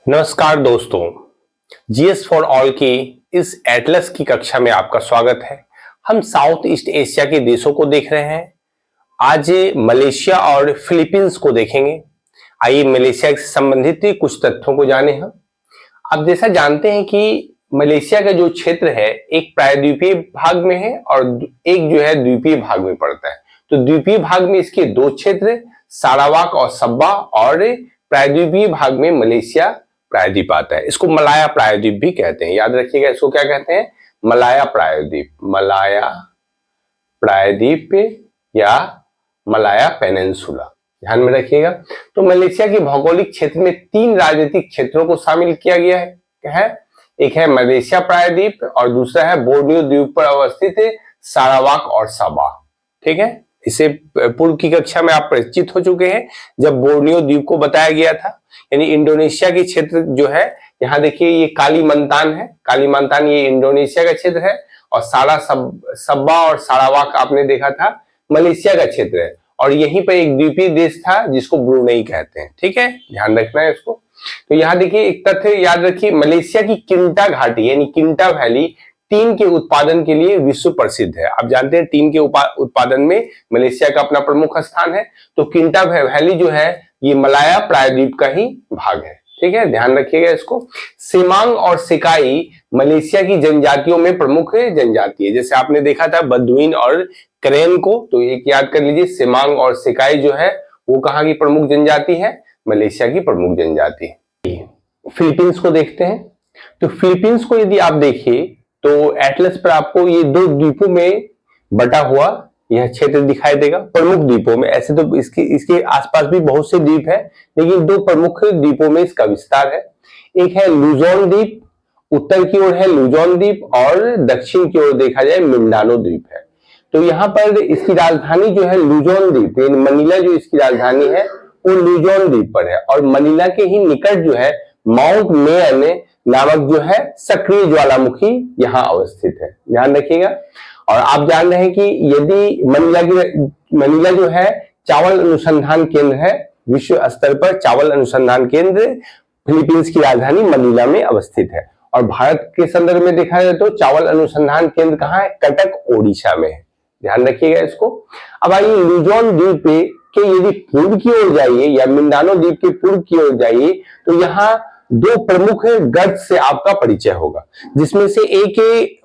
नमस्कार दोस्तों, GS for all की इस एटलस की कक्षा में आपका स्वागत है। हम साउथ ईस्ट एशिया के देशों को देख रहे हैं। आज मलेशिया और फिलीपींस को देखेंगे। आइए मलेशिया से संबंधित कुछ तथ्यों को जाने हम। आप जैसा जानते हैं कि मलेशिया का जो क्षेत्र है एक प्रायद्वीपीय भाग में है और एक जो है द्वीपीय भाग में पड़ता है। तो द्वीपीय भाग में इसके दो क्षेत्र सारावाक और सब्बा, और प्रायद्वीपीय भाग में मलेशिया प्रायद्वीप आता है। इसको मलाया प्रायद्वीप भी कहते हैं। याद रखिएगा, इसको क्या कहते हैं? मलाया प्रायद्वीप, मलाया प्रायद्वीप या मलाया पेनिनसुला, ध्यान में रखिएगा। तो मलेशिया के भौगोलिक क्षेत्र में तीन राजनीतिक क्षेत्रों को शामिल किया गया है। एक है मलेशिया प्रायद्वीप और दूसरा है बोर्नियो द्वीप पर अवस्थित सारावाक और सबा। ठीक है, इसे पूर्व की कक्षा में आप परिचित हो चुके हैं जब बोर्नियो द्वीप को बताया गया था। यानी इंडोनेशिया के क्षेत्र जो है, यहाँ देखिए ये कालीमंतान है, कालीमंतान ये इंडोनेशिया का क्षेत्र है और सब्बा और सारावाक आपने देखा था मलेशिया का क्षेत्र है। और यहीं पर एक द्वीपीय देश था जिसको ब्रुनेई कहते हैं। ठीक है, ध्यान रखना है इसको। तो यहाँ देखिए एक तथ्य याद रखिए, मलेशिया की किंटा घाटी यानी किंटा वैली टीन के उत्पादन के लिए विश्व प्रसिद्ध है। आप जानते हैं टीन के उत्पादन में मलेशिया का अपना प्रमुख स्थान है। तो किंटा वैली जो है ये मलाया प्रायद्वीप का ही भाग है। ठीक है, ध्यान रखिएगा इसको। सेमांग और सिकाई मलेशिया की जनजातियों में प्रमुख जनजाति है। जैसे आपने देखा था बदुइन और करेन को, तो एक याद कर लीजिए, सेमांग और सिकाई जो है वो कहाँ की प्रमुख जनजाति है? मलेशिया की प्रमुख जनजाति है। फिलीपींस को देखते हैं। तो फिलीपींस को यदि आप देखिए तो एटलस पर आपको ये दो द्वीपों में बटा हुआ यह क्षेत्र दिखाई देगा। प्रमुख द्वीपों में, ऐसे तो इसके आसपास भी बहुत से द्वीप है, लेकिन दो प्रमुख द्वीपों में इसका विस्तार है। एक है लुजोन द्वीप, उत्तर की ओर है लुजोन द्वीप और दक्षिण की ओर देखा जाए मिंडानो द्वीप है। तो यहाँ पर इसकी राजधानी जो है लुजोन द्वीप, यानी मनीला जो इसकी राजधानी है वो लुजोन द्वीप पर है। और मनीला के ही निकट जो है माउंट मेयन नामक जो है सक्रिय ज्वालामुखी यहाँ अवस्थित है। ध्यान रखिएगा। और आप जान रहे हैं कि यदि मनीला जो है चावल अनुसंधान केंद्र है, विश्व स्तर पर चावल अनुसंधान केंद्र फिलीपींस की राजधानी मनीला में अवस्थित है। और भारत के संदर्भ में देखा जाए तो चावल अनुसंधान केंद्र कहाँ है? कटक ओडिशा में है। ध्यान रखिएगा इसको। अब आइए लुजोन द्वीप के यदि पूर्व की ओर जाइए या मिंडानो द्वीप के पूर्व की ओर जाइए तो यहाँ दो प्रमुख गर्त से आपका परिचय होगा, जिसमें से एक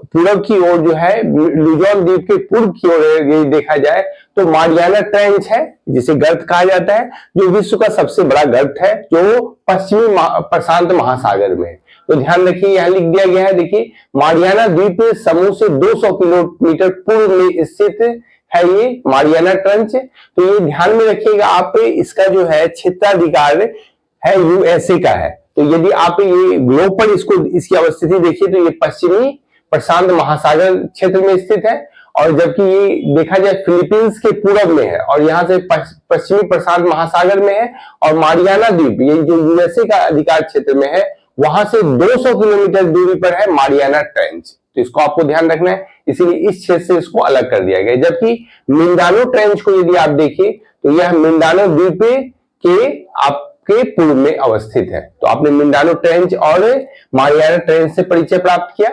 पूर्व की ओर जो है लुजोन द्वीप के पूर्व की ओर देखा जाए तो मारियाना ट्रेंच है, जिसे गर्त कहा जाता है, जो विश्व का सबसे बड़ा गर्त है, जो पश्चिमी प्रशांत महासागर में है। तो ध्यान रखिए, यहाँ लिख दिया गया है, देखिए मारियाना द्वीप समूह से 200 किलोमीटर पूर्व में स्थित है ये मारियाना ट्रेंच। तो ये ध्यान में रखिएगा आप, इसका जो है क्षेत्राधिकार है यूएसए का है। तो यदि आप ये ग्लोब पर इसकी अवस्थिति देखिए तो ये पश्चिमी प्रशांत महासागर क्षेत्र में स्थित है, और जबकि ये देखा जाए फिलीपींस के पूर्व में है और यहाँ से पश्चिमी प्रशांत महासागर में है। और मारियाना द्वीप ये जो यूएसए का अधिकार क्षेत्र में है, वहां से 200 किलोमीटर दूरी पर है मारियाना ट्रेंच। तो इसको आपको ध्यान रखना है, इसीलिए इस क्षेत्र से इसको अलग कर दिया गया। जबकि मिंडानो ट्रेंच को यदि आप देखिए तो यह मिंडानो द्वीप के आपके पूर्व में अवस्थित है। तो आपने मिंडानो ट्रेंच और मारियाना ट्रेंच से परिचय प्राप्त किया।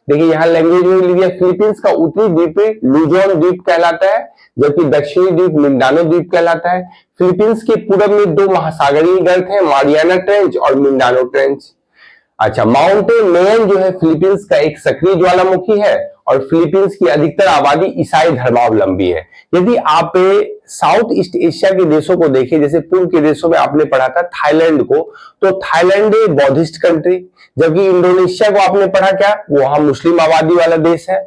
देखिए यहाँ लैंग्वेज में लिखा फिलीपींस का उत्तरी द्वीप लुजोन द्वीप कहलाता है, जबकि दक्षिणी द्वीप मिंडानो द्वीप कहलाता है। फिलीपींस के पूर्व में दो महासागरीय गर्त हैं, मारियाना ट्रेंच और मिंडानो ट्रेंच। अच्छा, माउंट मेयन जो है फिलीपींस का एक सक्रिय ज्वालामुखी है और फिलीपींस की अधिकतर आबादी ईसाई धर्मावलंबी है। यदि आप साउथ ईस्ट एशिया के देशों को देखें, जैसे पूर्व के देशों में आपने पढ़ा था थाईलैंड को, तो थाईलैंड बौद्धिस्ट कंट्री, जबकि इंडोनेशिया को आपने पढ़ा क्या, वहां मुस्लिम आबादी वाला देश है।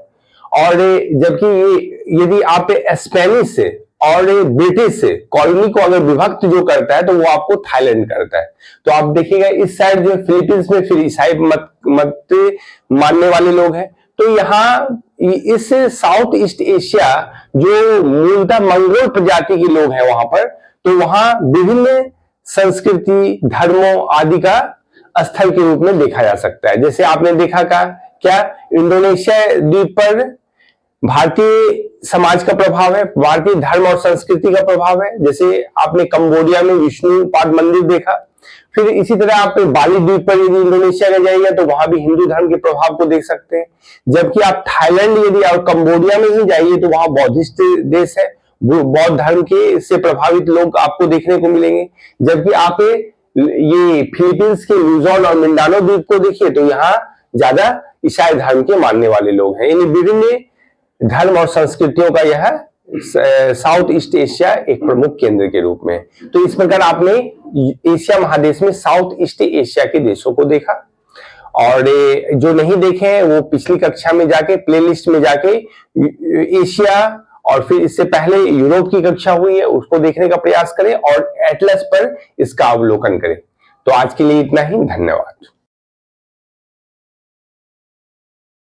और जबकि ये यदि आप स्पेनिश से और ब्रिटिश से कॉलोनी को अगर विभक्त जो करता है तो वो आपको थाईलैंड करता है। तो आप देखिएगा इस साइड जो फिलीपींस में फिर ईसाई मत मानने वाले लोग हैं। तो यहाँ इस साउथ ईस्ट एशिया जो मूलतः मंगोल प्रजाति के लोग हैं वहां पर, तो वहां विभिन्न संस्कृति धर्मों आदि का स्थल के रूप में देखा जा सकता है। जैसे आपने देखा क्या इंडोनेशिया द्वीप पर भारतीय समाज का प्रभाव है, भारतीय धर्म और संस्कृति का प्रभाव है। जैसे आपने कंबोडिया में विष्णुपाद मंदिर देखा, फिर इसी तरह आप बाली द्वीप पर यदि इंडोनेशिया का जाइएगा तो वहां भी हिंदू धर्म के प्रभाव को देख सकते हैं। जबकि आप थाईलैंड यदि और कंबोडिया में ही जाइए तो वहां बौद्धिस्ट देश है, बौद्ध धर्म के से प्रभावित लोग आपको देखने को मिलेंगे। जबकि आप ये फिलीपींस के लुजोन और मिंडानो द्वीप को देखिए तो यहाँ ज्यादा ईसाई धर्म के मानने वाले लोग हैं। यानी विभिन्न धर्म और संस्कृतियों का यह साउथ ईस्ट एशिया एक प्रमुख केंद्र के रूप में। तो इस प्रकार आपने एशिया महादेश में साउथ ईस्ट एशिया के देशों को देखा, और जो नहीं देखे हैं वो पिछली कक्षा में जाके प्लेलिस्ट में जाके एशिया और फिर इससे पहले यूरोप की कक्षा हुई है उसको देखने का प्रयास करें और एटलस पर इसका अवलोकन करें। तो आज के लिए इतना ही, धन्यवाद।